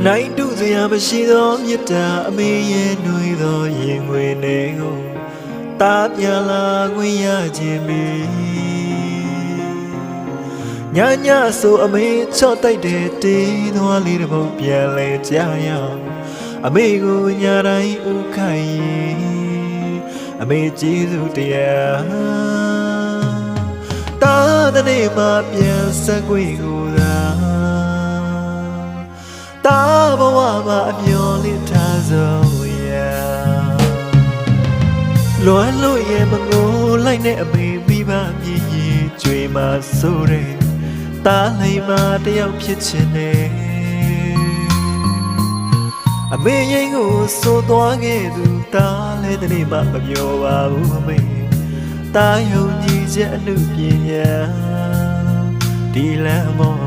နိုင်တုစရာမရှိသောမြတ်တာအမေရဲ့နှွေသောရင်ငွေနေကိုတားပြန်လာခွင့်ရခြင်းမီညညဆိုအမေချော့တိုက်တဲ့တေးသွားလေးတစ်ပုတ်ပြန်လဲကြရအောင်အမေကိုညတိုင်းဥခိုင်အမေကျေးဇူးတရားတာတဲ့နေ့မှပြန်ဆက်ခွင့်ကိုသာတာဘဝမှာအမျော်လင့်ထားဆုံးရာလွမ်းလို့ရဲ့မငိုလိုက်တဲ့အမေမိဘမြည်ကြီးကြွေမှာဆိုတဲ့တားလိမ်မှာတယောက်ဖြစ်ချင်တယ်အမေရင်ကိုစိုးသွားခဲ့သူတားလဲတဲ့နေ့မှမပြောပါဘူးအမေတားယုံကြည်ချက်အမှုပညာဒီလမ်းမော